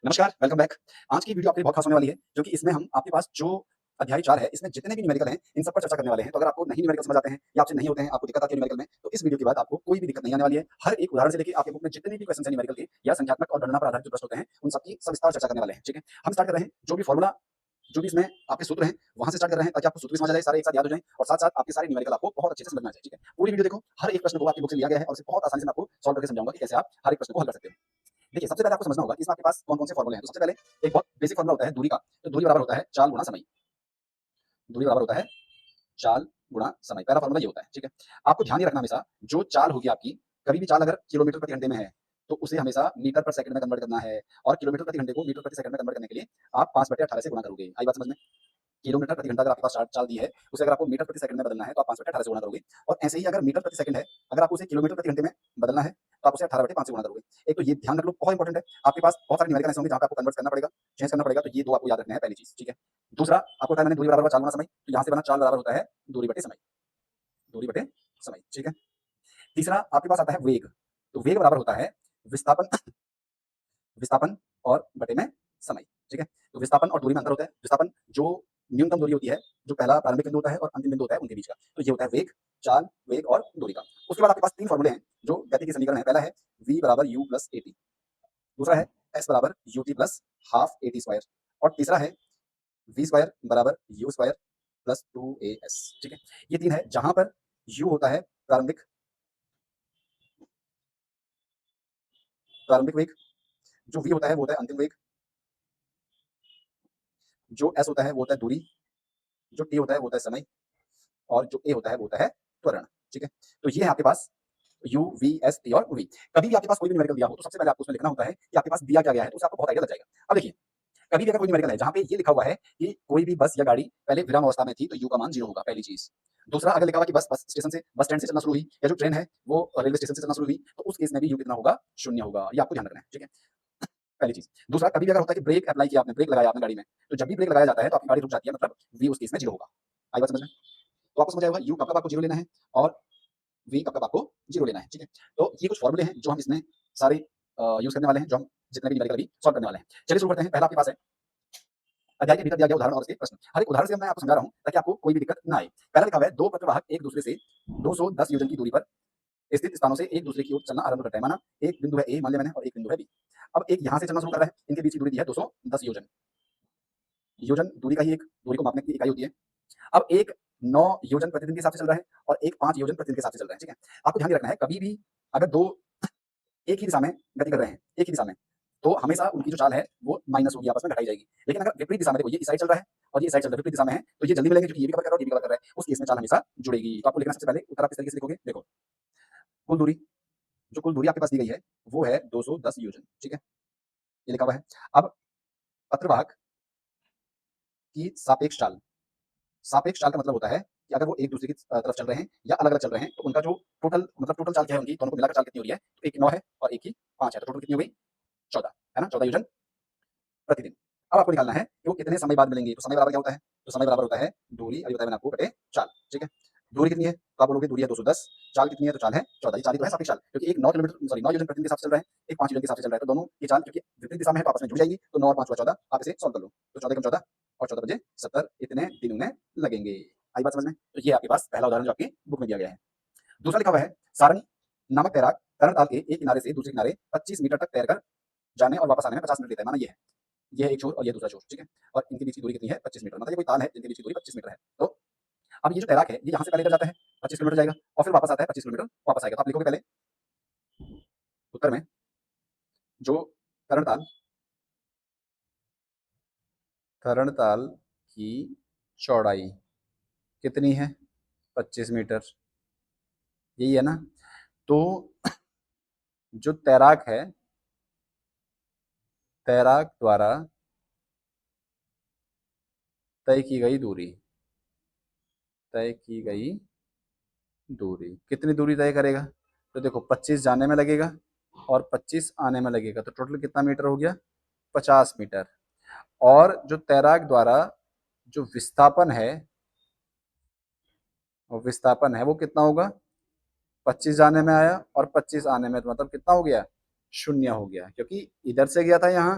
नमस्कार, welcome back. आज की वीडियो आपके लिए बहुत खास होने वाली है, क्योंकि इसमें हम आपके पास जो अध्याय 4 है, इसमें जितने भी न्यूमेरिकल हैं, इन सब पर चर्चा करने वाले हैं। तो अगर आपको नहीं न्यूमेरिकल समझ आते हैं या आपसे नहीं होते हैं, आपको दिक्कत आती है न्यूमेरिकल में, तो इस वीडियो के बाद आपको कोई भी दिक्कत नहीं आने वाली है। हर एक उदाहरण से लेके आपके बुक में जितने भी क्वेश्चन हैं न्यूमेरिकल के या संख्यात्मक और गणना पर आधारित जो प्रश्न होते हैं, उन सबकी सविस्तार चर्चा करने वाले हैं, ठीक है? हम स्टार्ट कर रहे हैं, जो भी फॉर्मूला जो भी इसमें आपके सूत्र हैं, वहाँ से स्टार्ट कर रहे हैं, ताकि आपको सूत्र भी समझ आ जाए, सारे एक साथ याद हो जाएँ और साथ-साथ आपके सारे न्यूमेरिकल आपको बहुत अच्छे से समझ में आ जाए, ठीक है? पूरी वीडियो देखो, हर एक प्रश्न को आपकी बुक से लिया गया है और इसे बहुत आसानी से मैं आपको सॉल्व करके समझाऊँगा कि कैसे आप हर एक प्रश्न को हल कर सकते हो। देखिए, सबसे पहले आपको समझना होगा कि इसमें आपके पास कौन-कौन से फॉर्मूले हैं। तो सबसे पहले एक बहुत बेसिक फॉर्मूला होता है दूरी का। तो दूरी बराबर होता है चाल गुणा समय। दूरी बराबर होता है चाल गुणा समय। पहला फॉर्मूला ये होता है, ठीक है? आपको ध्यान ये रखना हमेशा, जो चाल होगी आपकी, कभी भी चाल अगर किलोमीटर प्रति घंटे में है, तो उसे हमेशा मीटर पर सेकंड में कन्वर्ट करना है और किलोमीटर प्रति घंटे को मीटर प्रति सेकंड में कन्वर्ट करने के लिए आप 5/18 से गुणा करोगे। आई बात समझ में? किलोमीटर प्रति घंटा अगर आपके पास चाल चाल दी है, उसे अगर आपको मीटर प्रति सेकंड में बदलना है, तो आप 5/18 से गुणा करोगे और ऐसे ही अगर मीटर प्रति सेकंड है, अगर आपको उसे किलोमीटर प्रति घंटे में बदलना है, तो आप उसे 18/5 से गुणा करोगे। एक तो ये ध्यान रख लो, बहुत इंपॉर्टेंट है। आपके पास बहुत सारे न्यूमेरिकल ऐसे होंगे जहाँ पे आपको कन्वर्ट करना पड़ेगा, चेंज करना पड़ेगा, तो ये 2 आपको याद रखने हैं, पहली चीज़, ठीक है? दूसरा, आपको बताया मैंने दूरी बराबर होगा चाल गुणा समय, तो यहाँ से बना चाल बराबर होता है दूरी बटे समय, दूरी बटे समय, ठीक है? तीसरा आपके पास आता है वेग, तो वेग बराबर होता है विस्थापन विस्थापन और बटे में समय, ठीक है? तो विस्थापन और दूरी में अंतर होता है। विस्थापन जो न्यूनतम दूरी होती है, जो पहला प्रारंभिक बिंदु होता है और अंतिम बिंदु होता है उनके बीच का। तो ये होता है वेग, चाल, वेग और दूरी का। उसके बाद आपके पास 3 फॉर्मूले हैं जो गति के समीकरण हैं। पहला है v बराबर u प्लस at, दूसरा है s बराबर ut plus half at square और तीसरा है v स्क्वायर बराबर u स्क्वायर प्लस 2as, ठीक है? ये 3 है जहाँ पर u होता है प्रारंभिक प्रारंभिक वेग, जो v होता है वो होता है अंतिम वेग, जो s होता है वो होता है दूरी, जो t होता है वो होता है समय और जो a होता है वो होता है त्वरण, ठीक है? तो ये है आपके पास u, v, s, t और v। कभी भी आपके पास कोई भी न्यूमेरिकल दिया हो तो सबसे पहले आपको उसमें लिखना होता है कि आपके पास दिया क्या गया है, तो उससे आपको बहुत आइडिया लग जाएगा। अब देखिए, कभी भी अगर कोई न्यूमेरिकल है जहाँ पे ये लिखा हुआ है कि कोई भी बस या गाड़ी पहले विराम अवस्था में थी, तो u का मान 0 होगा, पहली चीज़। दूसरा, अगर लिखा हुआ है कि बस स्टैंड से चलना शुरू हुई या जो ट्रेन है वो रेलवे स्टेशन से चलना शुरू हुई, तो उस केस में भी u कितना होगा? 0 होगा। ये आपको ध्यान रखना है, ठीक है? पहली चीज़। दूसरा, कभी भी अगर होता है कि ब्रेक अप्लाई किया आपने, ब्रेक लगाया आपने गाड़ी में, तो जब भी ब्रेक लगाया जाता है तो आपकी गाड़ी रुक जाती है, मतलब v उस केस में 0 होगा। आई बात समझ में? तो आपको समझ आया होगा u कब-कब आपको 0 लेना है और v कब-कब आपको 0 लेना है, ठीक है? तो ये कुछ फॉर्मूले हैं जो हम इसमें सारे यूज़ करने वाले हैं, जो हम जितने भी न्यूमेरिकल अभी सॉल्व करने वाले हैं। चलिए शुरू करते हैं। पहला आपके पास है अध्याय के भीतर दिया गया उदाहरण और उसके प्रश्न। हर एक उदाहरण से मैं आपको समझा रहा हूँ ताकि आपको कोई भी दिक्कत ना आए। पहला लिखा हुआ है 2 पत्रवाहक एक दूसरे से 210 योजन की दूरी पर स्थित स्थानों से एक दूसरे की ओर चलना आरंभ करते हैं। माना एक बिंदु है ए, मान लिया मैंने, और एक बिंदु है बी। अब एक यहाँ से चलना शुरू कर रहा है, इनके बीच की दूरी दी है 210 योजन। योजन दूरी का ही एक दूरी को मापने की इकाई होती है। अब एक 9 योजन प्रतिदिन के हिसाब से चल रहा है और एक 5 योजन प्रतिदिन के हिसाब से चल रहा है, ठीक है? आपको ध्यान ये रखना है, कभी भी अगर 2 एक ही दिशा में गति कर रहे हैं, एक ही दिशा में, तो हमेशा उनकी जो चाल है वो माइनस होगी, आपस में घटाई जाएगी। लेकिन अगर विपरीत दिशा में, देखो ये इस साइड चल रहा है और ये इस साइड चल रहा है, विपरीत दिशा में है, तो ये जल्दी मिलेंगे क्योंकि ये भी कवर कर रहा है और ये भी कवर कर रहा है। उस केस में चाल हमेशा जुड़ेगी। तो आपको लिखना, सबसे पहले उत्तर आप इस तरीके से लिखोगे, देखो, कुल दूरी, जो कुल दूरी आपके पास दी गई है, वो है 210 योजन, ठीक है? ये लिखा हुआ है। अब पत्रवाहक की सापेक्ष चाल का मतलब होता है कि अगर वो एक दूसरे की तरफ चल रहे हैं या अलग-अलग चल रहे हैं, तो उनका जो टोटल चाल क्या है उनकी, दोनों को मिलाकर चाल कितनी हो रही है? तो एक की 9 है और एक की 5 है, तो टोटल कितनी हो गई? 14, है ना? 14 योजन प्रतिदिन। अब आपको निकालना है कि वो कितने समय बाद मिलेंगे, तो समय बराबर क्या होता है? तो समय बराबर होता है दूरी, अभी बताया मैंने आपको, बटे चाल, ठीक है? दूरी कितनी है? तो आप बोलोगे दूरी है 210, चाल कितनी है? तो चाल है 14। ये चाल ही तो है, सापेक्ष चाल, क्योंकि एक 9 योजन प्रतिदिन के हिसाब से चल रहा है, एक 5 योजन के हिसाब से चल रहा है, तो दोनों की चाल क्योंकि विपरीत दिशा में है तो आपस में जुड़ जाएगी, तो 9 और 5 हुआ 14। आप इसे सॉल्व कर लो, तो 14 एकम 14 और 14 बजे 70, इतने दिन उन्हें लगेंगे। आई बात समझ में? तो ये आपके पास पहला उदाहरण जो आपकी बुक में दिया गया है। दूसरा लिखा हुआ है, सारंग नामक तैराक तरणताल के एक किनारे से दूसरे किनारे 25 मीटर तक तैरकर जाने और वापस आने में 50 मिनट लेता है। माना ये है एक छोर और ये दूसरा छोर, ठीक है? और इनके बीच की दूरी कितनी है? 25 मीटर। मतलब ये कोई ताल है जिनके बीच की दूरी 25 मीटर है। तो अब ये जो तैराक है, ये यहाँ से पहले इधर जाता है, 25 किलोमीटर जाएगा और फिर वापस आता है 25 किलोमीटर वापस आएगा। तो आप लिखोगे पहले उत्तर में, जो तरणताल तरणताल की चौड़ाई कितनी है? 25 मीटर, यही है ना? तो जो तैराक है, तैराक द्वारा तय की गई दूरी, तय की गई दूरी कितनी दूरी तय करेगा? तो देखो 25 जाने में लगेगा और 25 आने में लगेगा, तो टोटल कितना मीटर हो गया? 50 मीटर। और जो तैराक द्वारा जो विस्थापन है, वो विस्थापन है वो कितना होगा? 25 जाने में आया और 25 आने में, तो मतलब कितना हो गया? 0 हो गया, क्योंकि इधर से गया था यहाँ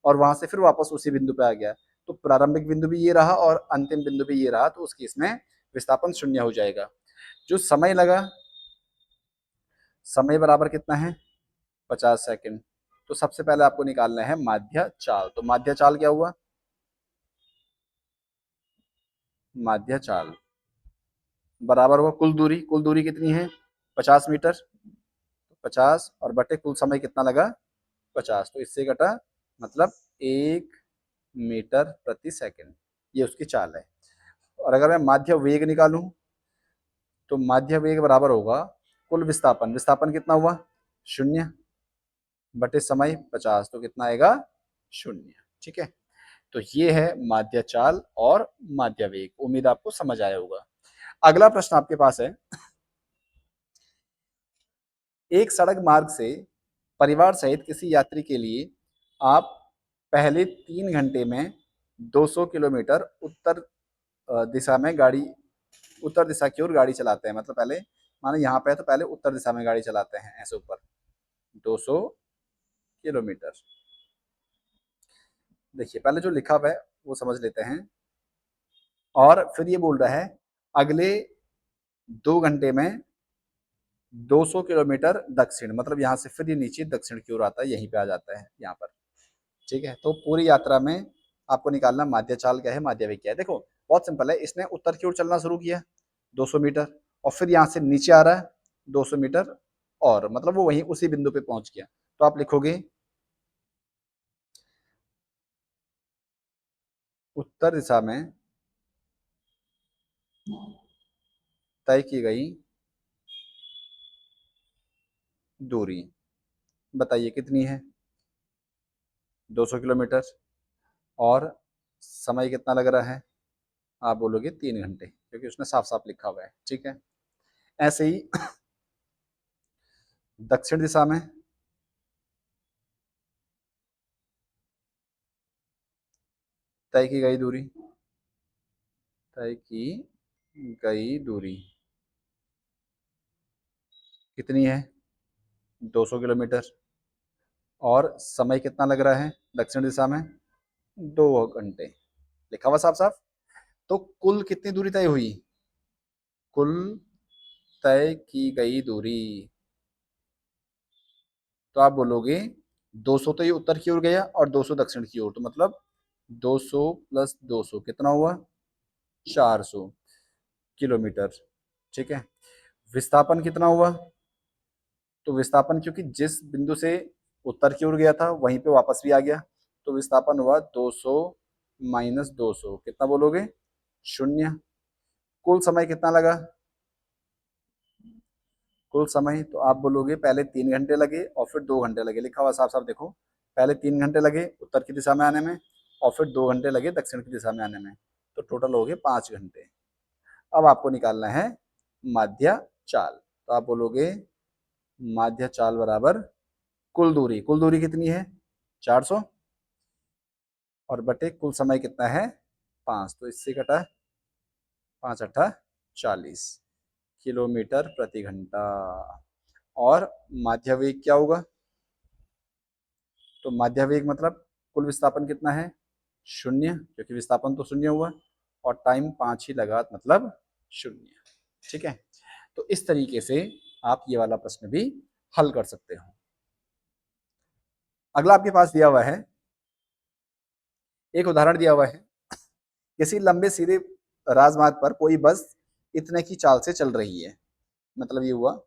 और वहां से फिर वापस उसी बिंदु पे आ गया, तो प्रारंभिक बिंदु भी ये रहा और अंतिम बिंदु भी ये रहा, तो उस केस में विस्थापन शून्य हो जाएगा। जो समय लगा, समय बराबर कितना है 50 सेकंड। तो सबसे पहले आपको निकालना है माध्य चाल। तो माध्य चाल क्या हुआ, माध्य चाल बराबर हुआ कुल दूरी कितनी है 50 मीटर, 50 और बटे कुल समय कितना लगा 50, तो इससे कटा मतलब 1 मीटर प्रति सेकंड, ये उसकी चाल है। और अगर मैं माध्य वेग निकालूं तो माध्य वेग बराबर होगा कुल विस्थापन, विस्थापन कितना हुआ 0 बटे समय 50, तो कितना आएगा 0। ठीक है, तो ये है माध्य चाल और माध्य वेग। उम्मीद आपको समझ आया होगा। अगला प्रश्न आपके पास है, एक सड़क मार्ग से परिवार सहित किसी यात्री के लिए आप पहले 3 घंटे में 200 किलोमीटर दिशा में गाड़ी उत्तर दिशा की ओर गाड़ी चलाते हैं। मतलब पहले माने यहाँ पे है तो पहले उत्तर दिशा में गाड़ी चलाते हैं, ऐसे ऊपर 200 किलोमीटर। देखिए पहले जो लिखा हुआ है वो समझ लेते हैं। और फिर ये बोल रहा है अगले 2 घंटे में 200 किलोमीटर दक्षिण, मतलब यहाँ से फिर ये नीचे दक्षिण की ओर आता है, यहीं पे आ जाता है यहाँ पर। ठीक है, तो पूरी यात्रा में आपको निकालना माध्य चाल क्या है, माध्य वेग क्या है। देखो बहुत सिंपल है, इसने उत्तर की ओर चलना शुरू किया 200 मीटर और फिर यहाँ से नीचे आ रहा है 200 मीटर और मतलब वो वहीं उसी बिंदु पे पहुंच गया। तो आप लिखोगे उत्तर दिशा में तय की गई दूरी बताइए कितनी है 200 किलोमीटर और समय कितना लग रहा है, आप बोलोगे 3 घंटे, क्योंकि उसने साफ साफ लिखा हुआ है। ठीक है, ऐसे ही दक्षिण दिशा में तय की गई दूरी, तय की गई दूरी कितनी है 200 किलोमीटर और समय कितना लग रहा है दक्षिण दिशा में 2 घंटे, लिखा हुआ साफ साफ। तो कुल कितनी दूरी तय हुई, कुल तय की गई दूरी, तो आप बोलोगे 200 तो ये उत्तर की ओर गया और 200 दक्षिण की ओर, तो मतलब 200 प्लस 200 कितना हुआ 400 किलोमीटर। ठीक है, विस्थापन कितना हुआ, तो विस्थापन क्योंकि जिस बिंदु से उत्तर की ओर गया था वहीं पे वापस भी आ गया, तो विस्थापन हुआ 200 माइनस 200 कितना बोलोगे 0। कुल समय कितना लगा, कुल समय तो आप बोलोगे पहले 3 घंटे लगे और फिर 2 घंटे लगे, लिखा हुआ साफ साफ देखो, पहले 3 घंटे लगे उत्तर की दिशा में आने में और फिर 2 घंटे लगे दक्षिण की दिशा में आने में, तो टोटल हो गए 5 घंटे। अब आपको निकालना है माध्य चाल, तो आप बोलोगे माध्य चाल बराबर कुल दूरी कितनी है 400 और बटे कुल समय कितना है 5, तो इससे कटा 5 × 8 = 40 किलोमीटर प्रति घंटा। और माध्य वेग क्या होगा, तो माध्य वेग मतलब कुल विस्थापन कितना है 0, क्योंकि विस्थापन तो 0 हुआ और टाइम 5 ही लगा मतलब 0। ठीक है, तो इस तरीके से आप ये वाला प्रश्न भी हल कर सकते हो। अगला आपके पास दिया हुआ है, एक उदाहरण दिया हुआ है, किसी लंबे सीधे राजमार्ग पर कोई बस इतने की चाल से चल रही है। मतलब ये हुआ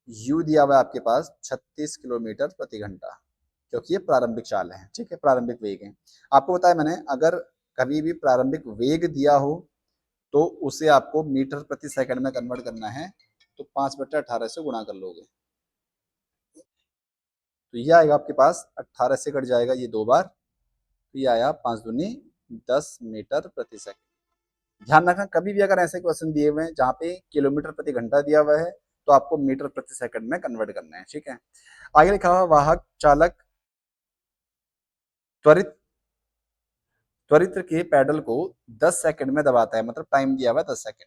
यू दिया हुआ है आपके पास 36 किलोमीटर प्रति घंटा, क्योंकि ये प्रारंभिक चाल है। ठीक है, प्रारंभिक वेग है। आपको बताया मैंने अगर कभी भी प्रारंभिक वेग दिया हो तो उसे आपको मीटर प्रति सेकंड में कन्वर्ट करना है, तो 5/18 से गुणा कर लोगे, तो ये आएगा आपके पास 18 से कट जाएगा ये 2 बार, तो ये आया 5 दूनी 10 मीटर प्रति सेकंड। ध्यान रखना कभी भी अगर ऐसे क्वेश्चन दिए हुए हैं जहाँ पे किलोमीटर प्रति घंटा दिया हुआ है तो आपको मीटर प्रति सेकंड में कन्वर्ट करना है। ठीक है, आगे लिखा हुआ वाहक चालक त्वरित त्वरित के पैडल को 10 सेकंड में दबाता है, मतलब टाइम दिया हुआ है 10 सेकंड,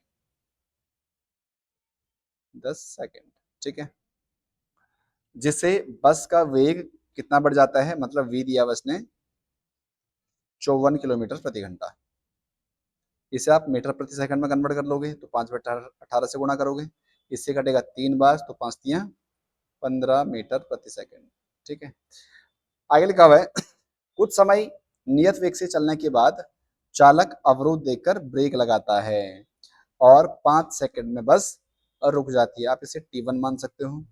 10 सेकंड। ठीक है, जिससे बस का वेग कितना बढ़ जाता है, मतलब v दिया बस ने 54 किलोमीटर प्रति घंटा। इसे आप मीटर प्रति सेकंड में कन्वर्ट कर लोगे तो 5/18 से गुणा करोगे, इससे कटेगा 3 बार तो 5 तियां 15 मीटर प्रति सेकंड। ठीक है, आगे लिखा हुआ है कुछ समय नियत वेग से चलने के बाद चालक अवरोध देखकर ब्रेक लगाता है और 5 सेकंड में बस रुक जाती है। आप इसे T1 मान सकते हो।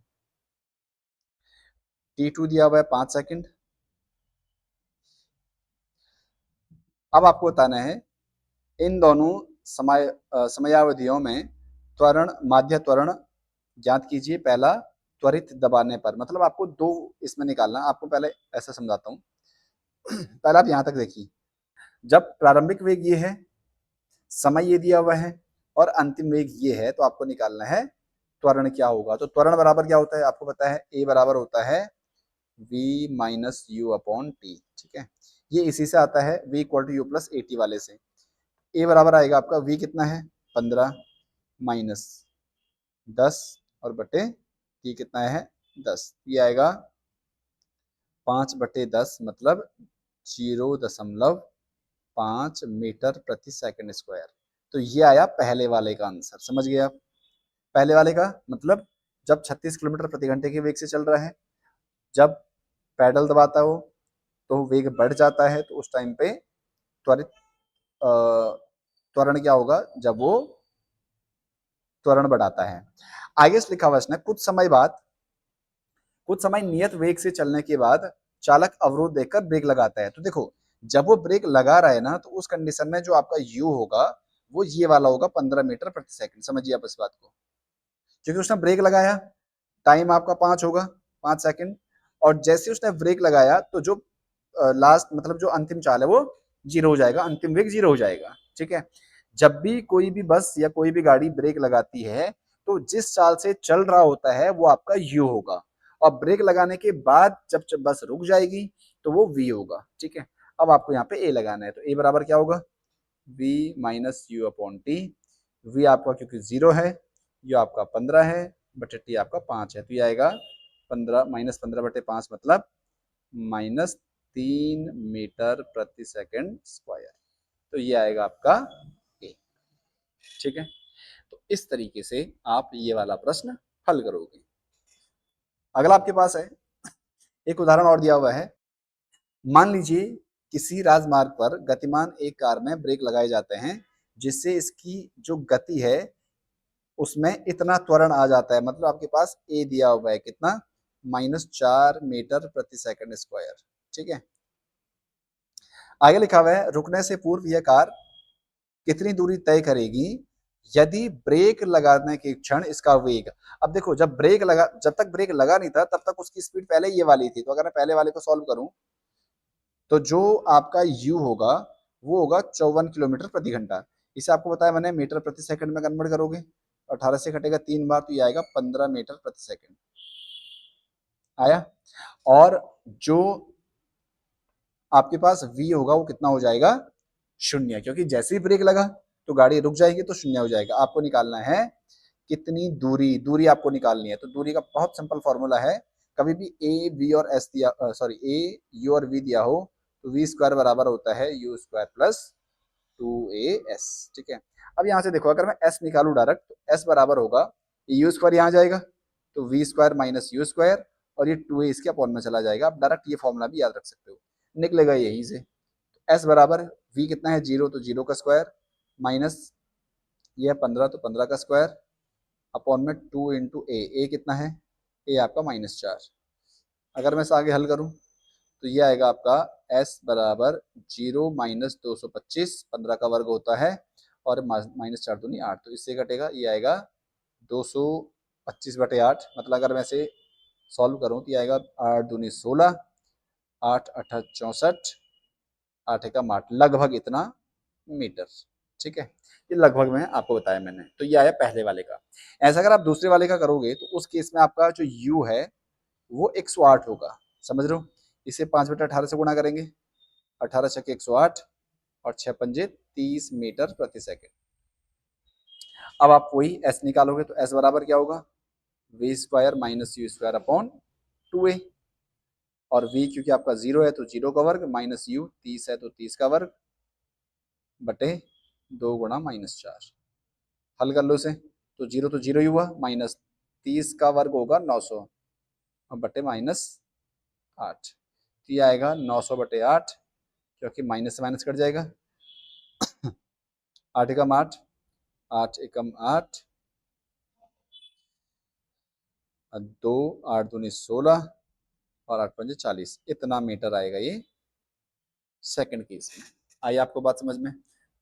T2 दिया हुआ है 5 सेकंड। अब आपको बताना है इन दोनों समयावधियों में त्वरण माध्य त्वरण ज्ञात कीजिए। पहला त्वरित दबाने पर, मतलब आपको दो इसमें निकालना। आपको पहले ऐसा समझाता हूँ। पहले आप यहाँ तक देखिए, जब प्रारंभिक वेग ये है, समय ये दिया हुआ है और अंतिम वेग ये है, तो आपको निकालना है त्वरण क्या होगा। तो त्वरण बराबर क्या होता है, आपको पता है ए बराबर होता है v minus u upon t. ठीक है, ये इसी से आता है v equal to u plus a t वाले से। ए बराबर आएगा आपका v कितना है 15 माइनस 10 और बटे टी कितना है 10, ये आएगा 5/10 मतलब 0.5 मीटर प्रति सेकंड स्क्वायर। तो ये आया पहले वाले का आंसर, समझ गए आप। पहले वाले का मतलब जब 36 किलोमीटर प्रति घंटे के वेग से चल रहा है, जब पैडल दबाता हो तो वेग बढ़ जाता है, तो उस टाइम पे त्वरित त्वरण क्या होगा, जब वो त्वरण बढ़ाता है। आगे से लिखा हुआ इसने कुछ समय नियत वेग से चलने के बाद चालक अवरोध देखकर ब्रेक लगाता है। तो देखो, जब वो ब्रेक लगा रहा है ना, तो उस कंडीशन में जो आपका यू होगा वो ये वाला होगा 15 मीटर प्रति सेकंड। समझिए आप इस बात को, क्योंकि उसने ब्रेक लगाया, टाइम आपका 5 होगा, 5 सेकंड। और जैसे उसने ब्रेक लगाया तो जो लास्ट मतलब जो अंतिम चाल है वो जीरो हो जाएगा, अंतिम वेग जीरो हो जाएगा। ठीक है, जब भी कोई भी बस या कोई भी गाड़ी ब्रेक लगाती है तो जिस चाल से चल रहा होता है वो आपका यू होगा, और ब्रेक लगाने के बाद जब जब बस रुक जाएगी तो वो वी होगा। ठीक है, अब आपको यहाँ पे ए लगाना है, तो ए बराबर क्या होगा v minus u upon t. V आपका क्योंकि 0 है, यू आपका 15 है, बटे टी आपका 5 है, तो ये आएगा 15 माइनस 15/5 मतलब -3 मीटर प्रति सेकंड स्क्वायर। तो ये आएगा आपका ए। ठीक है, तो इस तरीके से आप ये वाला प्रश्न हल करोगे। अगला आपके पास है एक उदाहरण और दिया हुआ है। मान लीजिए किसी राजमार्ग पर गतिमान एक कार में ब्रेक लगाए जाते हैं जिससे इसकी जो गति है उसमें इतना त्वरण आ जाता है, मतलब आपके पास ए दिया हुआ है कितना -4 मीटर प्रति सेकंड स्क्वायर। ठीक है, आगे लिखा हुआ है रुकने से पूर्व यह कार कितनी दूरी तय करेगी यदि ब्रेक लगाने के क्षण इसका वेग। अब देखो, जब तक ब्रेक लगा नहीं था तब तक उसकी स्पीड पहले ये वाली थी, तो अगर मैं पहले वाले को सॉल्व करूं तो जो आपका u होगा वो होगा 54 किलोमीटर प्रति घंटा। इसे आपको बताया मैंने मीटर प्रति सेकंड में कन्वर्ट करोगे, 18 से कटेगा 3 बार तो ये आएगा 15 मीटर प्रति सेकंड आया। और जो आपके पास v होगा वो कितना हो जाएगा 0, क्योंकि जैसे ही ब्रेक लगा तो गाड़ी रुक जाएगी तो 0 हो जाएगा। आपको निकालना है कितनी दूरी आपको निकालनी है। तो दूरी का बहुत सिंपल फॉर्मूला है, कभी भी ए बी और एस दिया सॉरी ए यू और वी दिया हो तो वी स्क्वायर बराबर होता है यू स्क्वायर प्लस 2as। ठीक है, अब यहाँ से देखो, अगर मैं s निकालू डायरेक्ट तो s बराबर होगा यू स्क्वायर यहाँ जाएगा तो v square minus u square, और ये 2a इसके अपॉन में चला जाएगा। आप डायरेक्ट ये फॉर्मूला भी याद रख सकते हो, निकलेगा यहीं से। s बराबर v कितना है 0 तो 0 का स्क्वायर माइनस ये 15 तो 15 का स्क्वायर अपॉन में 2 इंटू ए कितना है ए आपका -4। अगर मैं इसे आगे हल करूं तो ये आएगा आपका s बराबर 0 माइनस 225, 15 का वर्ग होता है और -4 दूनी 8, तो इससे घटेगा ये आएगा 225/8। मतलब अगर मैं इसे सॉल्व करूं तो ये आएगा 8 दूनी 16, 8 8 64, 8 का 8 लगभग इतना मीटर। ठीक है, ये लगभग में आपको बताया मैंने। तो ये आया पहले वाले का। ऐसा अगर आप दूसरे वाले का करोगे तो उस केस में आपका जो u है वो 108 होगा, समझ रहे हो। इसे 5/18 से गुणा करेंगे, 18 छक्के 108 और 6 पंजे 30 मीटर प्रति सेकंड। अब आप वही s निकालोगे तो s बराबर क्या होगा v square minus u square upon 2a, और v क्योंकि आपका 0 है तो 0 का वर्ग माइनस u 30 है तो 30 का वर्ग बटे 2 गुणा -4। हल कर लो इसे, तो 0 तो 0 ही हुआ, माइनस 30 का वर्ग होगा 900 और बटे -8, तो ये आएगा 900 बटे 8, क्योंकि माइनस से माइनस कट जाएगा। 8 एकम 8, 8 एकम 8, 2 8 दूनी 16 और 8 पंजे 40, इतना मीटर आएगा ये सेकंड केस में। आई आपको बात समझ में?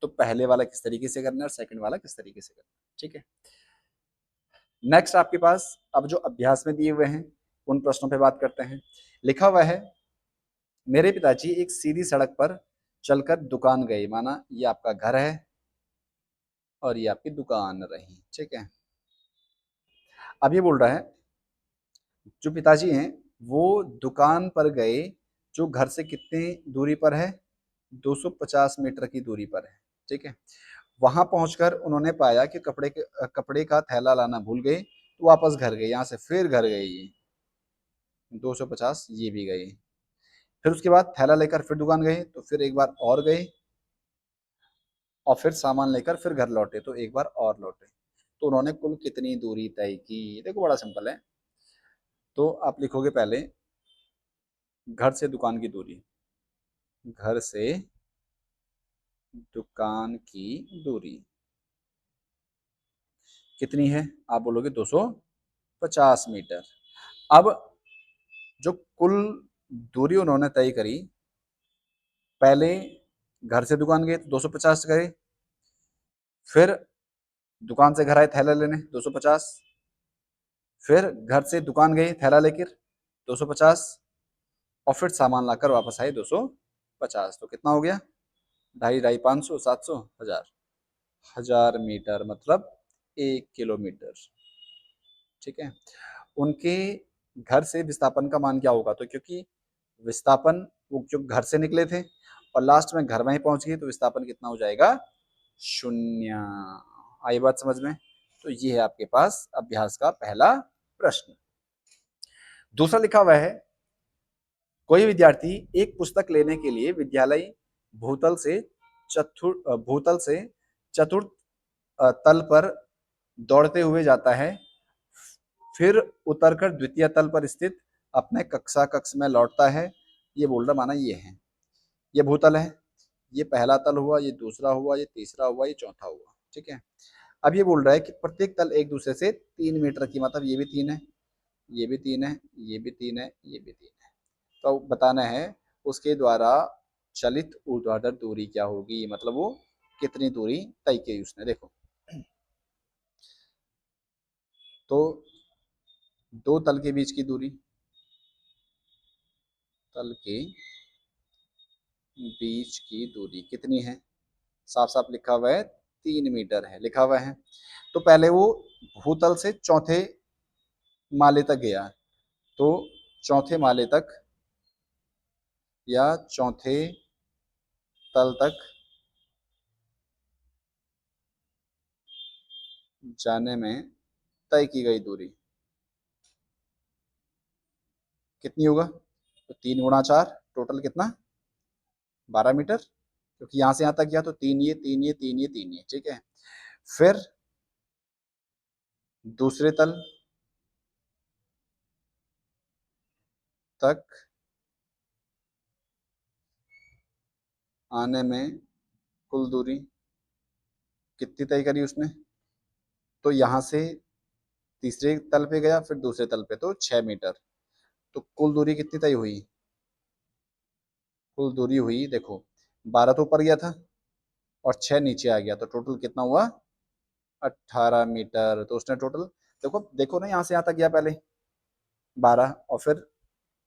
तो पहले वाला किस तरीके से करना है और सेकंड वाला किस तरीके से करना है, ठीक है। नेक्स्ट आपके पास अब जो अभ्यास में दिए हुए हैं उन प्रश्नों पे बात करते हैं। लिखा हुआ है, मेरे पिताजी एक सीधी सड़क पर चलकर दुकान गए, माना ये आपका घर है और ये आपकी दुकान रही, ठीक है। अब ये बोल रहा है जो पिताजी हैं वो दुकान पर गए, जो घर से कितनी दूरी पर है, 250 मीटर की दूरी पर है, ठीक है। वहां पहुंचकर उन्होंने पाया कि कपड़े का थैला लाना भूल गए, तो वापस घर गए, यहाँ से फिर घर गए, ये 250 ये भी गए, फिर उसके बाद थैला लेकर फिर दुकान गए, तो फिर एक बार और गए और फिर सामान लेकर फिर घर लौटे, तो एक बार और लौटे, तो उन्होंने कुल कितनी दूरी तय की। देखो बड़ा सिंपल है, तो आप लिखोगे पहले घर से दुकान की दूरी, घर से दुकान की दूरी कितनी है, आप बोलोगे 250 मीटर। अब जो कुल दूरी उन्होंने तय करी, पहले घर से दुकान गए तो 250 गए, फिर दुकान से घर आए थैला लेने 250, फिर घर से दुकान गए थैला लेकर 250, और फिर सामान लाकर वापस आए 250, तो कितना हो गया, ढाई ढाई 500 700 1000, 1000 मीटर मतलब 1 किलोमीटर, ठीक है। उनके घर से विस्थापन का मान क्या होगा, तो क्योंकि विस्थापन वो जो घर से निकले थे और लास्ट में घर में ही पहुंच गए, तो विस्थापन कितना हो जाएगा, 0। आई बात समझ में? तो ये है आपके पास अभ्यास का पहला प्रश्न। दूसरा लिखा हुआ है, कोई विद्यार्थी एक पुस्तक लेने के लिए विद्यालय भूतल से चतुर्थ तल पर दौड़ते हुए जाता है, फिर उतरकर द्वितीय तल पर स्थित अपने कक्षा कक्ष में लौटता है। ये बोल रहा, माना ये है, ये भूतल है, ये पहला तल हुआ, ये दूसरा हुआ, ये तीसरा हुआ, ये चौथा हुआ, ठीक है। अब ये बोल रहा है कि प्रत्येक तल एक दूसरे से 3 मीटर की, मतलब ये भी 3 है, ये भी 3 है, ये भी 3 है, ये भी 3 है, तो बताना है उसके द्वारा चलित ऊर्ध्वाधर दूरी क्या होगी, मतलब वो कितनी दूरी तय की उसने। देखो, तो दो तल के बीच की दूरी, तल के बीच की दूरी कितनी है, साफ साफ लिखा हुआ है 3 मीटर है, लिखा हुआ है। तो पहले वो भूतल से चौथे माले तक गया, तो चौथे माले तक या चौथे तल तक जाने में तय की गई दूरी कितनी होगा, तो 3 गुणा 4, टोटल कितना, 12 मीटर, क्योंकि यहाँ से यहाँ तक गया तो 3 ये 3 ये 3 ये 3 ये, ठीक है। फिर दूसरे तल तक आने में कुल दूरी कितनी तय करी उसने, तो यहाँ से तीसरे तल पे गया, फिर दूसरे तल पे, तो 6 मीटर, तो कुल दूरी कितनी तय हुई, कुल दूरी हुई, देखो 12 तो ऊपर गया था और 6 नीचे आ गया, तो टोटल कितना हुआ, 18 मीटर। तो उसने टोटल, देखो देखो ना, यहाँ से यहाँ तक गया पहले 12 और फिर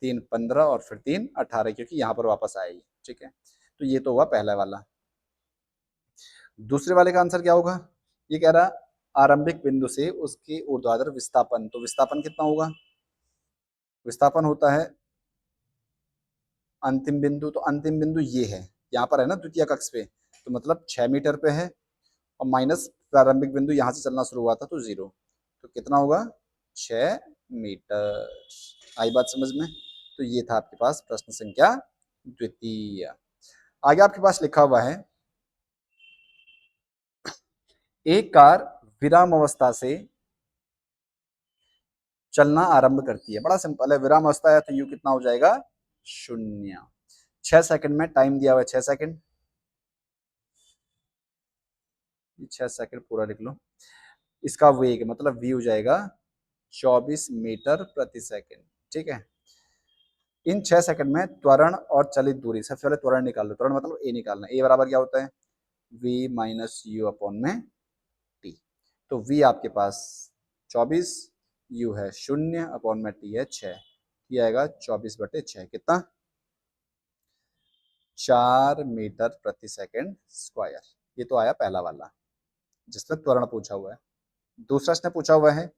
3 15 और फिर 3 18, क्योंकि यहाँ पर वापस आएगी, ठीक है। तो ये तो हुआ पहला वाला। दूसरे वाले का आंसर क्या होगा, ये कह रहा आरंभिक बिंदु से उसके ऊर्ध्वाधर विस्थापन, तो विस्थापन कितना होगा, विस्थापन होता है अंतिम बिंदु, तो अंतिम बिंदु ये है, यहाँ पर है ना द्वितीय कक्ष पे, तो मतलब 6 मीटर पे है, और माइनस प्रारंभिक बिंदु यहाँ से चलना शुरू हुआ था तो 0, तो कितना होगा, 6 मीटर। आई बात समझ में? तो ये था आपके पास प्रश्न संख्या द्वितीय। आगे आपके पास लिखा हुआ है, एक कार विराम अवस्था से चलना आरंभ करती है। बड़ा सिंपल है, विराम अवस्था है तो यू कितना हो जाएगा, 0। 6 सेकंड में टाइम दिया हुआ है, 6 सेकंड, 6 सेकंड पूरा लिख लो। इसका वेग मतलब वी हो जाएगा 24 मीटर प्रति सेकंड। ठीक है, इन 6 सेकंड में त्वरण और चलित दूरी, सबसे पहले त्वरण निकाल लो। त्वरण मतलब ए निकालना, ए बराबर क्या होता है, v माइनस यू अपॉन में टी। तो v आपके पास 24, u है 0 अपॉन में t है 6, ये आएगा 24/6 कितना, 4 मीटर प्रति सेकंड स्क्वायर। ये तो आया पहला वाला जिसमें त्वरण पूछा हुआ है। दूसरा इसने पूछा हुआ है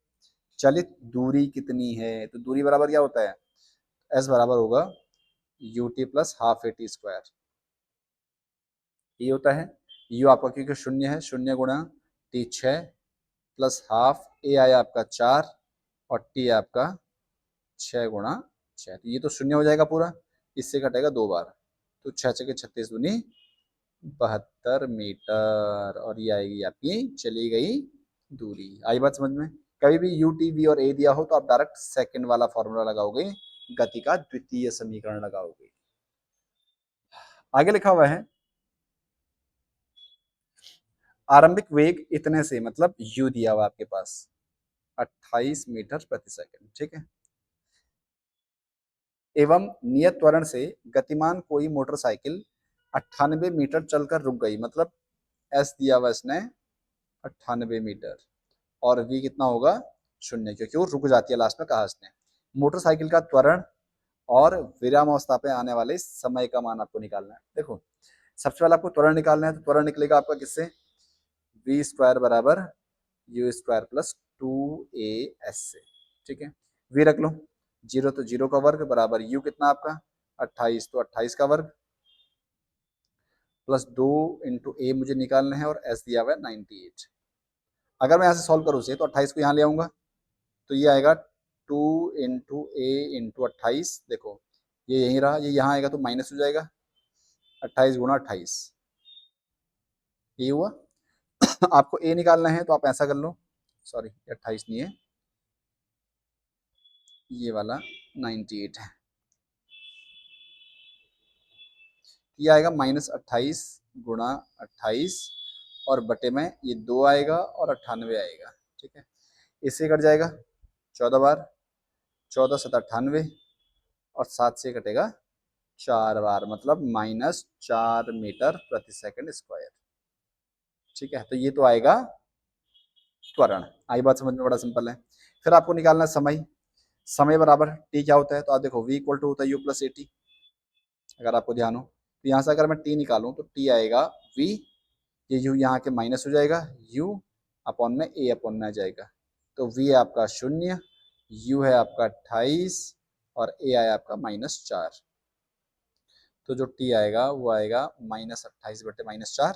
चलित दूरी कितनी है, तो दूरी बराबर क्या होता है, s बराबर होगा U T plus half A T square. ये होता है u आपका क्योंकि 0 है, 0 गुणा टी 6 प्लस हाफ, ए आया आपका 4 और टी आपका 6 गुणा 6, तो ये तो 0 हो जाएगा पूरा, इससे कटेगा 2 बार, तो 6×6 = 36 दूनी 72 मीटर, और ये आएगी आपकी चली गई दूरी। आई बात समझ में? कभी भी यू टी वी और ए दिया हो तो आप डायरेक्ट सेकंड वाला फॉर्मूला लगाओगे, गति का द्वितीय समीकरण लगाओगे। आगे लिखा हुआ है आरंभिक वेग इतने से, मतलब यू दिया हुआ आपके पास 28 मीटर प्रति सेकंड। ठीक है, एवं नियत त्वरण से गतिमान कोई मोटरसाइकिल 98 मीटर चलकर रुक गई, मतलब एस दिया हुआ इसने 98 मीटर और वी कितना होगा 0, क्योंकि वो रुक जाती है लास्ट में, कहा इसने। मोटरसाइकिल का त्वरण और विराम अवस्था पे आने वाले समय का मान आपको निकालना है। देखो सबसे पहले आपको त्वरण निकालना है, तो त्वरण निकलेगा आपका किससे, वी स्क्वायर बराबर यू स्क्वायर प्लस 2as से। ठीक है, वी रख लो, 0 तो 0 का वर्ग बराबर यू कितना आपका 28, तो 28 का वर्ग प्लस 2 इंटू ए मुझे निकालना है और एस दिया हुआ है 98। अगर मैं यहाँ से सॉल्व करूँ से तो 28 को यहाँ ले आऊँगा, तो ये आएगा 2 इंटू ए इंटू 28, देखो ये यहीं रहा, ये यहाँ आएगा तो माइनस हो जाएगा 28 गुणा 28, ये हुआ। आपको ए निकालना है तो आप ऐसा कर लो, सॉरी 28 नहीं है, ये वाला 98 है, ये आएगा -28 गुणा 28 और बटे में ये 2 आएगा और 98 आएगा। ठीक है, इससे कट जाएगा 14 बार, 14 7 98 और 7 से कटेगा 4 बार, मतलब -4 मीटर प्रति सेकंड स्क्वायर। ठीक है, तो ये तो आएगा त्वरण। आई बात समझ में? बड़ा सिंपल है। फिर आपको निकालना है समय, समय बराबर टी क्या होता है, तो आप देखो वी इक्वल टू होता है यू प्लस ए टी, अगर आपको ध्यान हो तो यहाँ से अगर मैं टी निकालूं तो टी आएगा वी, ये यू यहाँ के माइनस हो जाएगा, यू अपॉन में ए अपॉन में आ जाएगा, तो वी है आपका 0, यू है आपका 28 और ए आया आपका -4, तो जो टी आएगा वो आएगा -28/-4,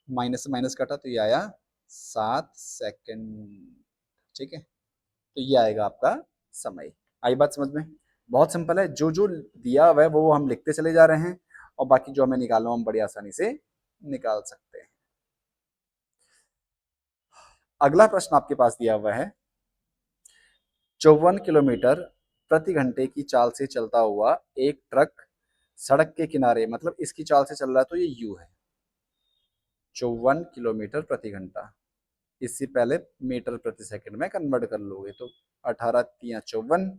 माइनस से माइनस कटा तो ये आया 7 सेकंड। ठीक है, तो ये आएगा आपका समय। आई बात समझ में? बहुत सिंपल है, जो जो दिया हुआ है वो हम लिखते चले जा रहे हैं और बाकी जो हमें निकालना हम बड़ी आसानी से निकाल सकते हैं। अगला प्रश्न आपके पास दिया हुआ है 54 किलोमीटर प्रति घंटे की चाल से चलता हुआ एक ट्रक सड़क के किनारे, मतलब इसकी चाल से चल रहा है तो ये यू है, 54 किलोमीटर प्रति घंटा, इससे पहले मीटर प्रति सेकंड में कन्वर्ट कर लोगे तो 18 तियां 54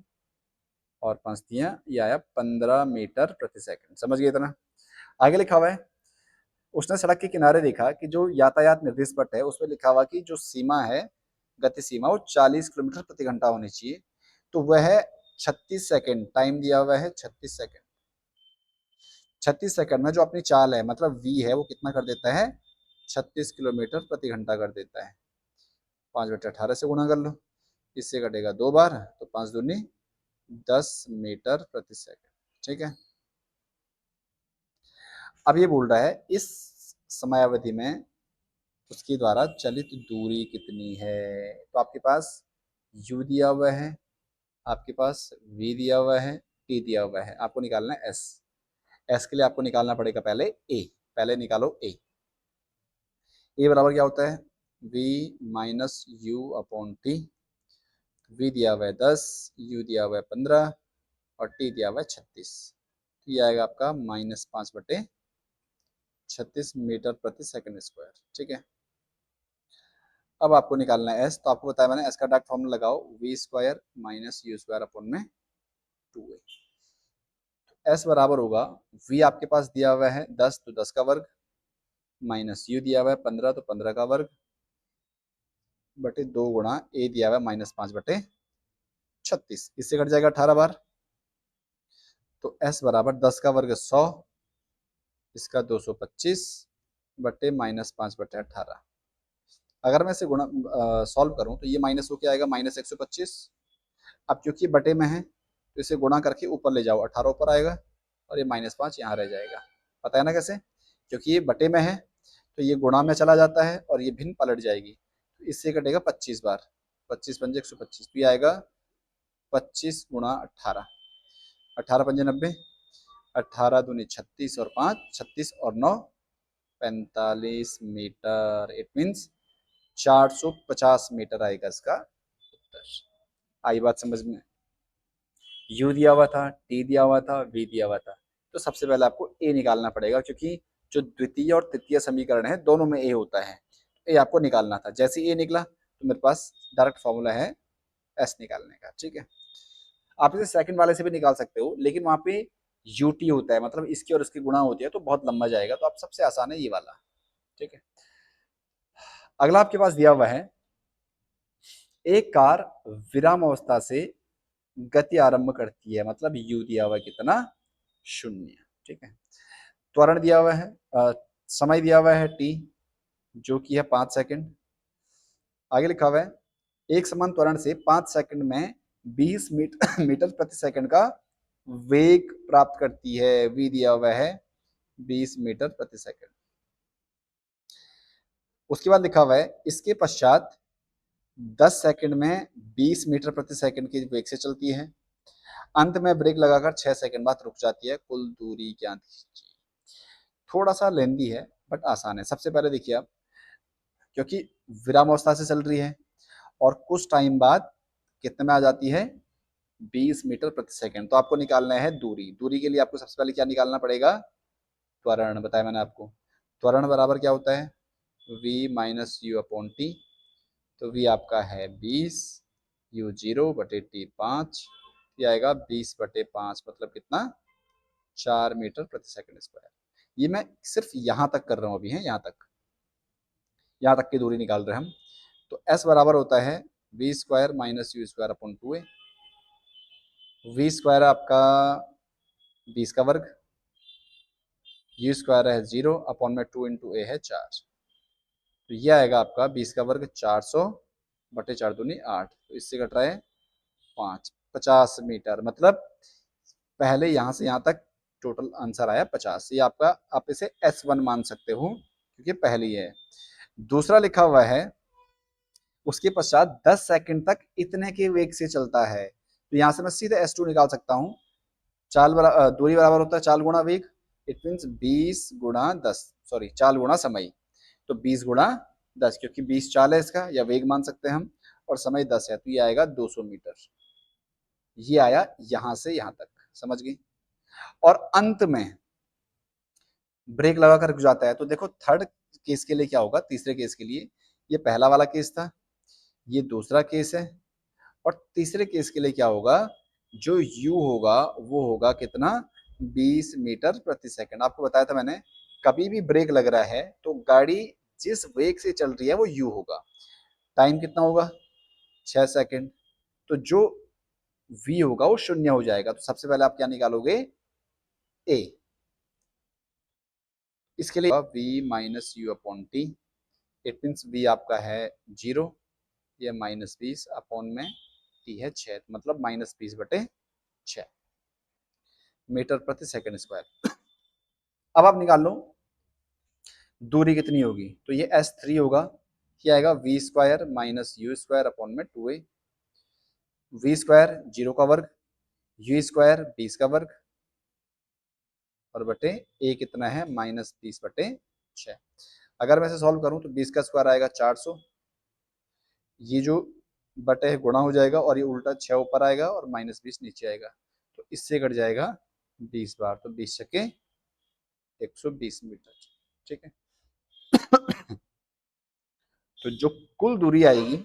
और 5 तियां ये आया 15 मीटर प्रति सेकंड। समझ गए इतना? आगे लिखा हुआ है उसने सड़क के किनारे देखा कि जो यातायात निर्देश पट है उसमें लिखा हुआ कि जो सीमा है, गति सीमा वो 40 किलोमीटर प्रति घंटा होनी चाहिए, तो वह 36 सेकंड टाइम दिया हुआ है, 36 सेकंड, 36 सेकंड में जो अपनी चाल है मतलब वी है वो कितना कर देता है, 36 किलोमीटर प्रति घंटा कर देता है। 5/18 से गुणा कर लो, इससे कटेगा 2 बार, तो 5 दूनी 10 मीटर प्रति सेकंड। ठीक है, अब ये बोल रहा है इस समयावधि में उसके द्वारा चलित दूरी कितनी है, तो आपके पास u दिया हुआ है आपके पास v दिया हुआ है, t दिया हुआ है, आपको निकालना है s। s के लिए आपको निकालना पड़ेगा पहले a, पहले निकालो a। a बराबर क्या होता है, v minus u upon T. v दिया हुआ है 10, u दिया हुआ है 15 और t दिया हुआ है 36। ये आएगा आपका -5/36 मीटर प्रति सेकंड स्क्वायर। ठीक है, अब आपको निकालना है s, तो आपको बताया मैंने s का डायरेक्ट फॉर्मूला लगाओ, v square minus u square upon में 2a। s बराबर होगा, v आपके पास दिया हुआ है 10 तो 10 का वर्ग, माइनस u दिया हुआ है 15 तो 15 का वर्ग, बटे 2 गुणा a दिया हुआ है -5/36। इससे कट जाएगा 18 बार, तो s बराबर 10 का वर्ग 100, इसका 225 बटे -5/18। अगर मैं इसे गुणा सॉल्व करूं तो ये माइनस हो के आएगा -125। अब क्योंकि बटे में है तो इसे गुणा करके ऊपर ले जाओ, 18 ऊपर आएगा और ये -5 यहाँ रह जाएगा। पता है ना कैसे, क्योंकि ये बटे में है तो ये गुणा में चला जाता है और ये भिन्न पलट जाएगी, तो इससे कटेगा 25 बार, 25 पंजे 125, तो ये आएगा 25 गुणा 18, 18 पंजे 90, 18 दूनी 36 और 5 36 और 9 45 मीटर। इट मीन्स 450 मीटर आएगा इसका उत्तर। आई बात समझ में, u दिया हुआ था, t दिया हुआ था, v दिया हुआ था, तो सबसे पहले आपको a निकालना पड़ेगा, क्योंकि जो द्वितीय और तृतीय समीकरण है दोनों में a होता है, a आपको निकालना था। जैसे a निकला तो मेरे पास डायरेक्ट फॉर्मूला है s निकालने का। ठीक है, आप इसे सेकंड वाले से भी निकाल सकते हो, लेकिन वहां पे ut होता है, मतलब इसकी और इसकी गुणा होती है, तो बहुत लंबा जाएगा, तो आप सबसे आसान है ये वाला। ठीक है, अगला आपके पास दिया हुआ है, एक कार विराम अवस्था से गति आरंभ करती है, मतलब u दिया हुआ है कितना, 0। ठीक है, त्वरण दिया हुआ है, समय दिया हुआ है t, जो कि है 5 सेकंड। आगे लिखा हुआ है, एक समान त्वरण से 5 सेकंड में 20 मीटर प्रति सेकंड का वेग प्राप्त करती है, v दिया हुआ है 20 मीटर प्रति सेकंड। उसके बाद लिखा हुआ है, इसके पश्चात 10 सेकंड में 20 मीटर प्रति सेकंड के वेग से चलती है, अंत में ब्रेक लगाकर 6 सेकंड बाद रुक जाती है, कुल दूरी ज्ञात कीजिए। थोड़ा सा लेंदी है बट आसान है। सबसे पहले देखिए आप, क्योंकि विराम अवस्था से चल रही है और कुछ टाइम बाद कितने में आ जाती है, 20 मीटर प्रति सेकंड, तो आपको निकालना है दूरी। दूरी के लिए आपको सबसे पहले क्या निकालना पड़ेगा, त्वरण। बताया मैंने आपको, त्वरण बराबर क्या होता है, v minus u upon T. तो v आपका है 20, u 0 बटे t 5, ये आएगा 20/5, मतलब कितना, 4 मीटर प्रति सेकंड स्क्वायर। ये मैं सिर्फ यहाँ तक कर रहा हूँ अभी, है यहाँ तक की दूरी निकाल रहे हैं हम। तो s बराबर होता है v square minus u square upon 2a। v square आपका 20 का वर्ग, u स्क्वायर है 0 अपॉन में 2 इंटू a है 4, तो ये आएगा आपका 20 का वर्ग 400 बटे 4 दूनी 8, तो इससे कट रहा है 5, 50 मीटर, मतलब पहले यहाँ से यहाँ तक टोटल आंसर आया 50। ये आपका, आप इसे S1 मान सकते हो क्योंकि पहली है। दूसरा लिखा हुआ है, उसके पश्चात 10 सेकंड तक इतने के वेग से चलता है, तो यहाँ से मैं सीधे S2 निकाल सकता हूँ। दूरी बराबर होता है 4 गुणा वेग, इट मीन्स 20 गुणा 10, सॉरी 4 गुणा समय, तो 20 गुणा 10, क्योंकि 20 चाल है इसका, या वेग मान सकते हैं हम, और समय 10 है, तो ये आएगा 200 मीटर। ये आया यहाँ से यहाँ तक, समझ गई। और अंत में ब्रेक लगाकर रुक जाता है, तो देखो थर्ड केस के लिए क्या होगा, तीसरे केस के लिए, ये पहला वाला केस था, ये दूसरा केस है, और तीसरे केस के लिए क्या होगा, जो u होगा वो होगा कितना, 20 मीटर प्रति सेकंड। आपको बताया था मैंने, कभी भी ब्रेक लग रहा है तो गाड़ी जिस वेग से चल रही है वो u होगा। टाइम कितना होगा, 6 सेकंड, तो जो v होगा वो 0 हो जाएगा। तो सबसे पहले आप क्या निकालोगे, a। इसके लिए v minus u upon T, it means v आपका है 0, ये -20 अपॉन में t है 6, मतलब -20/6 मीटर प्रति सेकंड स्क्वायर। अब आप निकाल लो दूरी कितनी होगी, तो ये S3 होगा, ये आएगा v square minus u square upon में 2a, वी स्क्वायर 0 का वर्ग, यू स्क्वायर 20 का वर्ग और बटे ए कितना है -20/6। अगर मैं इसे सॉल्व करूं तो 20 का स्क्वायर आएगा 400, ये जो बटे है गुणा हो जाएगा और ये उल्टा 6 ऊपर आएगा और -20 नीचे आएगा, तो इससे कट जाएगा 20 बार, तो 20 छक्के 120 मीटर। ठीक है, तो जो कुल दूरी आएगी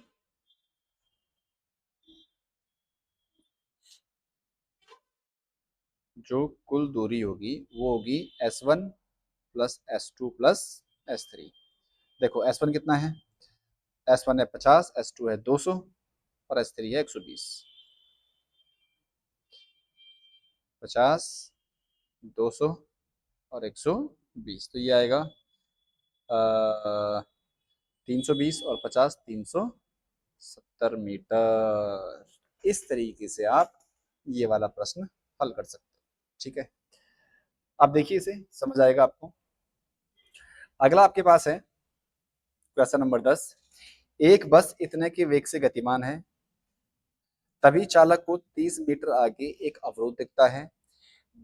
जो कुल दूरी होगी वो होगी S1 plus S2 plus S3। देखो S1 कितना है, S1 है 50, S2 है 200 और S3 है 120। 50, 200 और 120, तो ये आएगा 320 और 50 370 मीटर। इस तरीके से आप ये वाला प्रश्न हल कर सकते हो। ठीक है, अब देखिए इसे समझ आएगा आपको। अगला आपके पास है क्वेश्चन नंबर 10। एक बस इतने के वेग से गतिमान है, तभी चालक को 30 मीटर आगे एक अवरोध दिखता है।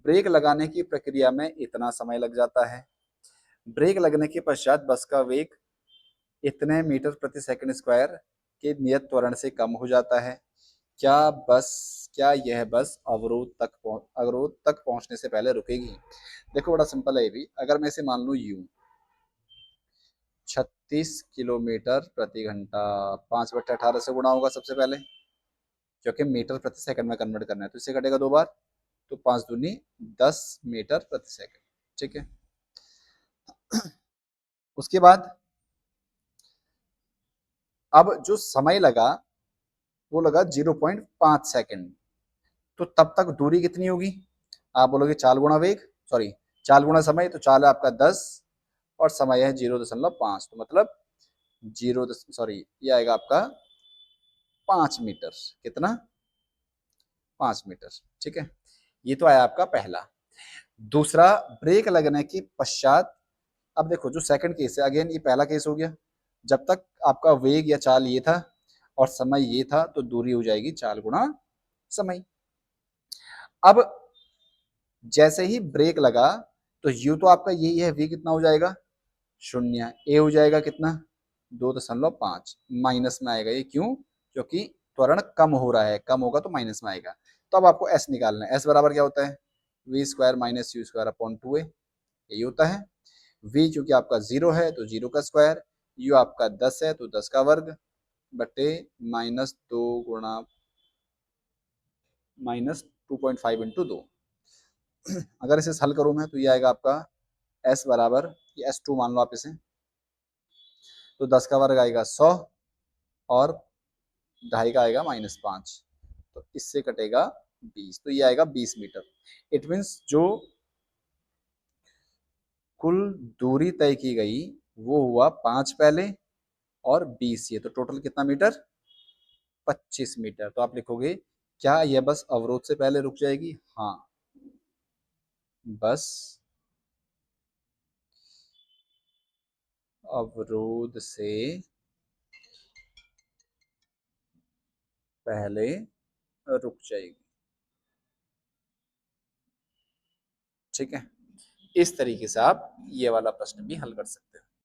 ब्रेक लगाने की प्रक्रिया में इतना समय लग जाता है। ब्रेक लगने के पश्चात बस का वेग इतने मीटर प्रति सेकंड स्क्वायर के नियत त्वरण से कम हो जाता है। क्या यह बस अवरोध तक पहुंचने से पहले रुकेगी? देखो बड़ा सिंपल है ये भी। अगर मैं इसे मान लूं यूं, 36 किलोमीटर प्रति घंटा 5/18 से गुणा होगा सबसे पहले, क्योंकि मीटर प्रति सेकंड में कन्वर्ट करना है, तो इससे कटेगा 2 बार, तो 5 दूनी 10 मीटर प्रति सेकंड। ठीक है, उसके बाद अब जो समय लगा वो लगा 0.5 सेकंड, तो तब तक दूरी कितनी होगी? आप बोलोगे 4 गुणा वेग, सॉरी 4 गुणा समय, तो 4 है आपका 10 और समय है 0.5, तो मतलब ये आएगा आपका 5 मीटर। कितना? 5 मीटर। ठीक है, ये तो आया आपका पहला। दूसरा, ब्रेक लगने के पश्चात, अब देखो जो सेकंड केस है, अगेन ये पहला केस हो गया, जब तक आपका वेग या चाल ये था और समय ये था, तो दूरी हो जाएगी 4 गुणा समय। अब जैसे ही ब्रेक लगा तो यू तो आपका यही है, वी कितना हो जाएगा 0, ए हो जाएगा कितना 2.5, माइनस में आएगा ये, क्यों? क्योंकि त्वरण कम हो रहा है, कम होगा तो माइनस में आएगा। तो अब आपको एस निकालना है। एस बराबर क्या होता है? V square minus u square upon 2a, यही होता है। वी चूंकि आपका 0 है तो 0 का स्क्वायर, यू आपका 10 है तो 10 का वर्ग बटे -2.5 × 2। अगर इसे हल करूं मैं तो ये आएगा आपका एस बराबर, ये S2 मान लो आप इसे, तो 10 का वर्ग आएगा 100 और 2.5 का आएगा -5, तो इससे कटेगा 20, तो ये आएगा 20 मीटर। इट मीन्स जो कुल दूरी तय की गई वो हुआ 5 पहले और 20 ये, तो टोटल कितना मीटर? 25 मीटर। तो आप लिखोगे क्या यह बस अवरोध से पहले रुक जाएगी? हाँ, बस अवरोध से पहले रुक जाएगी। ठीक है, इस तरीके से आप ये वाला प्रश्न भी हल कर सकते हैं।